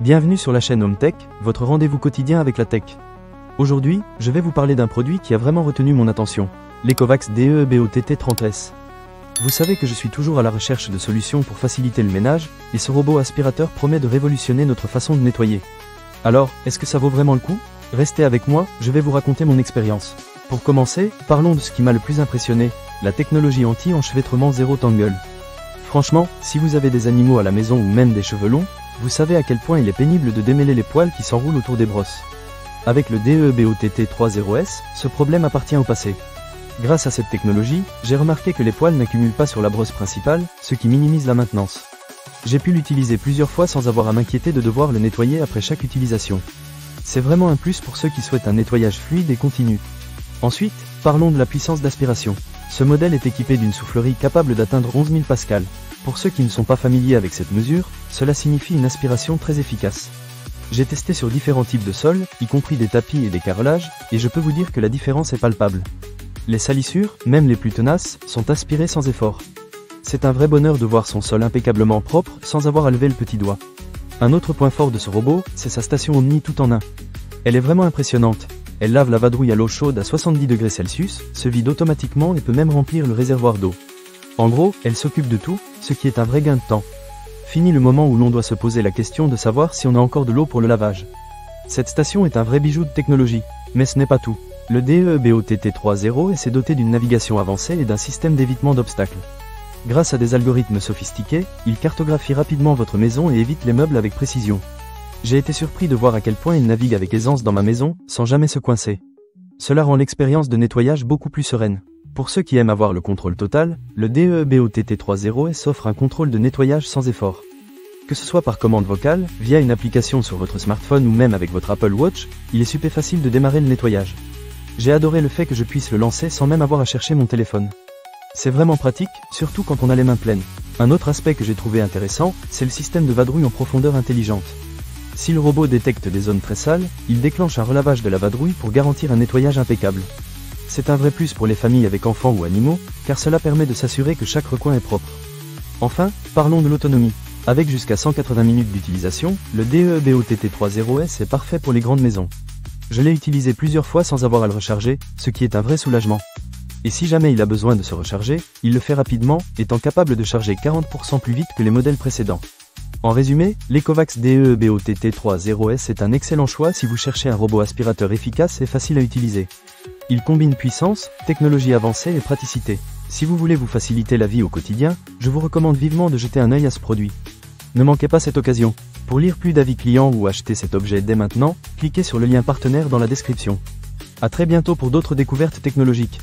Bienvenue sur la chaîne Home Tech, votre rendez-vous quotidien avec la tech. Aujourd'hui, je vais vous parler d'un produit qui a vraiment retenu mon attention, l'Ecovacs DEEBOTT 30S. Vous savez que je suis toujours à la recherche de solutions pour faciliter le ménage, et ce robot aspirateur promet de révolutionner notre façon de nettoyer. Alors, est-ce que ça vaut vraiment le coup? Restez avec moi, je vais vous raconter mon expérience. Pour commencer, parlons de ce qui m'a le plus impressionné, la technologie anti-enchevêtrement Zero Tangle. Franchement, si vous avez des animaux à la maison ou même des cheveux longs, vous savez à quel point il est pénible de démêler les poils qui s'enroulent autour des brosses. Avec le DEEBOTT 30S, ce problème appartient au passé. Grâce à cette technologie, j'ai remarqué que les poils n'accumulent pas sur la brosse principale, ce qui minimise la maintenance. J'ai pu l'utiliser plusieurs fois sans avoir à m'inquiéter de devoir le nettoyer après chaque utilisation. C'est vraiment un plus pour ceux qui souhaitent un nettoyage fluide et continu. Ensuite, parlons de la puissance d'aspiration. Ce modèle est équipé d'une soufflerie capable d'atteindre 11 000 pascal. Pour ceux qui ne sont pas familiers avec cette mesure, cela signifie une aspiration très efficace. J'ai testé sur différents types de sols, y compris des tapis et des carrelages, et je peux vous dire que la différence est palpable. Les salissures, même les plus tenaces, sont aspirées sans effort. C'est un vrai bonheur de voir son sol impeccablement propre sans avoir à lever le petit doigt. Un autre point fort de ce robot, c'est sa station Omni tout en un. Elle est vraiment impressionnante. Elle lave la vadrouille à l'eau chaude à 70 degrés Celsius, se vide automatiquement et peut même remplir le réservoir d'eau. En gros, elle s'occupe de tout, ce qui est un vrai gain de temps. Fini le moment où l'on doit se poser la question de savoir si on a encore de l'eau pour le lavage. Cette station est un vrai bijou de technologie, mais ce n'est pas tout. Le DEEBOTT 30S est doté d'une navigation avancée et d'un système d'évitement d'obstacles. Grâce à des algorithmes sophistiqués, il cartographie rapidement votre maison et évite les meubles avec précision. J'ai été surpris de voir à quel point il navigue avec aisance dans ma maison, sans jamais se coincer. Cela rend l'expérience de nettoyage beaucoup plus sereine. Pour ceux qui aiment avoir le contrôle total, le DEEBOTT 30S offre un contrôle de nettoyage sans effort. Que ce soit par commande vocale, via une application sur votre smartphone ou même avec votre Apple Watch, il est super facile de démarrer le nettoyage. J'ai adoré le fait que je puisse le lancer sans même avoir à chercher mon téléphone. C'est vraiment pratique, surtout quand on a les mains pleines. Un autre aspect que j'ai trouvé intéressant, c'est le système de vadrouille en profondeur intelligente. Si le robot détecte des zones très sales, il déclenche un relavage de la vadrouille pour garantir un nettoyage impeccable. C'est un vrai plus pour les familles avec enfants ou animaux, car cela permet de s'assurer que chaque recoin est propre. Enfin, parlons de l'autonomie. Avec jusqu'à 180 minutes d'utilisation, le DEEBOTT 30S est parfait pour les grandes maisons. Je l'ai utilisé plusieurs fois sans avoir à le recharger, ce qui est un vrai soulagement. Et si jamais il a besoin de se recharger, il le fait rapidement, étant capable de charger 40% plus vite que les modèles précédents. En résumé, l'Ecovacs DEEBOTT 30S est un excellent choix si vous cherchez un robot aspirateur efficace et facile à utiliser. Il combine puissance, technologie avancée et praticité. Si vous voulez vous faciliter la vie au quotidien, je vous recommande vivement de jeter un œil à ce produit. Ne manquez pas cette occasion. Pour lire plus d'avis clients ou acheter cet objet dès maintenant, cliquez sur le lien partenaire dans la description. À très bientôt pour d'autres découvertes technologiques.